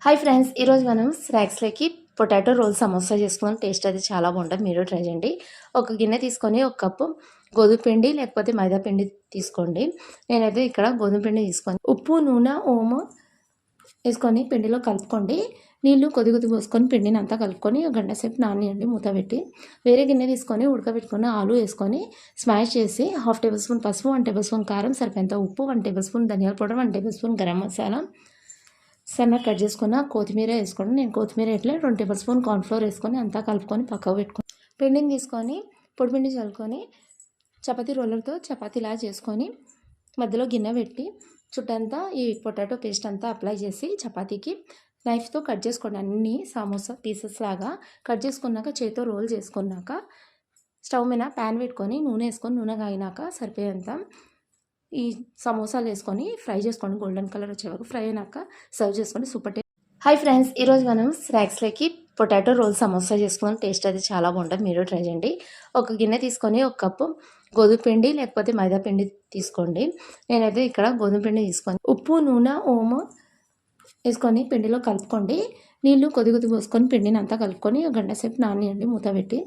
Hi friends, ఈరోజు మనం స్నాక్స్లోకి potato role samosa చేసుకున్నాం. టేస్ట్ అది చాలా బాగుంటుంది. మీరు ట్రై చేయండి. ఒక గిన్నె తీసుకొని ఒక కప్పు గోధుమ పిండి లేకపోతే మైదా పిండి తీసుకోండి. నేనైతే ఇక్కడ గోధుమ పిండి తీసుకొని ఉప్పు, నూనె, ఓము వేసుకొని పిండిలో కలుపుకోండి. నీళ్లు కొద్ది కొద్ది పోసుకొని పిండిని అంతా కలుపుకొని ఒక గంట సేపు నాననియండి మూత పెట్టి. వేరే గిన్నె తీసుకొని ఉడకబెట్టుకున్న ఆలు వేసుకొని స్మాష్ చేసి 1/2 టేబుల్ స్పూన్ పసుపు, 1 టేబుల్ స్పూన్ కారం, సరిపోయేంత ఉప్పు, 1 టేబుల్ స్పూన్ ధనియాల powder, 1 table spoon garam masala, సన్నగా కట్ చేసుకున్న కొత్తిమీర వేసుకోండి. నేను కొత్తిమీర ఇట్లా 2 టేబుల్ స్పూన్ కార్న్ఫ్లోర్ వేసుకొని అంతా కలుపుకొని పక్కకు పెట్టుకొని పిండిని తీసుకొని పొడిపిండి చల్లుకొని చపాతీ రోలర్తో చపాతీలా చేసుకొని మధ్యలో గిన్నె పెట్టి చుట్టంతా ఈ పొటాటో పేస్ట్ అంతా అప్లై చేసి చపాతీకి నైఫ్తో కట్ చేసుకోండి. అన్నీ సమోసా పీసెస్ లాగా కట్ చేసుకున్నాక చేతితో రోల్ చేసుకున్నాక స్టవ్ మీద ప్యాన్ పెట్టుకొని నూనె వేసుకొని నూనె కాగినాక సరిపోయేంత ఈ సమోసాలు వేసుకొని ఫ్రై చేసుకోండి. గోల్డెన్ కలర్ వచ్చే వరకు ఫ్రై అయినాక సర్వ్ చేసుకోండి. Super taste. హాయ్ ఫ్రెండ్స్, ఈరోజు మనం స్నాక్స్లోకి పొటాటో రోల్ సమోసా చేసుకున్నాం. టేస్ట్ అది చాలా బాగుంటుంది. మీరు ట్రై చేయండి. ఒక గిన్నె తీసుకొని ఒక కప్పు గోధుమ పిండి లేకపోతే మైదా పిండి తీసుకోండి. నేనైతే ఇక్కడ గోధుమ పిండి తీసుకొని ఉప్పు, నూనె, ఓము వేసుకొని పిండిలో కలుపుకోండి. నీళ్లు కొద్ది కొద్ది పోసుకొని పిండిని అంతా కలుపుకొని ఒక గంట సేపు నాననియండి మూత పెట్టి.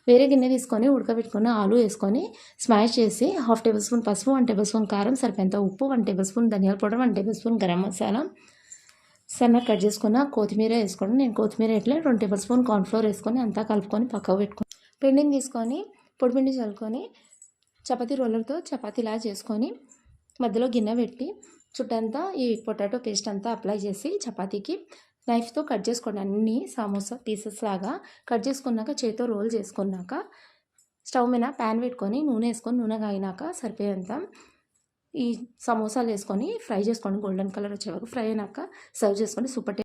వేరే గిన్నె తీసుకొని ఉడకబెట్టుకున్న ఆలు వేసుకొని స్మాష్ చేసి 1/2 టేబుల్ స్పూన్ పసుపు, 1 టేబుల్ స్పూన్ కారం, సరిపోయేంత ఉప్పు, 1 టేబుల్ స్పూన్ ధనియాల powder, 1 table spoon garam masala, సన్నగా కట్ చేసుకున్న కొత్తిమీర వేసుకోండి. నేను కొత్తిమీర ఇట్లా 2 టేబుల్ స్పూన్ కార్న్ఫ్లోర్ వేసుకొని అంతా కలుపుకొని పక్కకు పెట్టుకొని పిండిని తీసుకొని పొడిపిండి చల్లుకొని చపాతీ రోలర్తో చపాతీలా చేసుకొని మధ్యలో గిన్నె పెట్టి చుట్టంతా ఈ పొటాటో పేస్ట్ అంతా అప్లై చేసి చపాతీకి నైఫ్తో కట్ చేసుకోండి. అన్నీ సమోసా పీసెస్ లాగా కట్ చేసుకున్నాక చేతితో రోల్ చేసుకున్నాక స్టవ్ మీద ప్యాన్ పెట్టుకొని నూనె వేసుకొని నూనె కాగినాక సరిపోయేంత ఈ సమోసాలు వేసుకొని ఫ్రై చేసుకోండి. గోల్డెన్ కలర్ వచ్చే వరకు ఫ్రై అయినాక సర్వ్ చేసుకోండి. సూపర్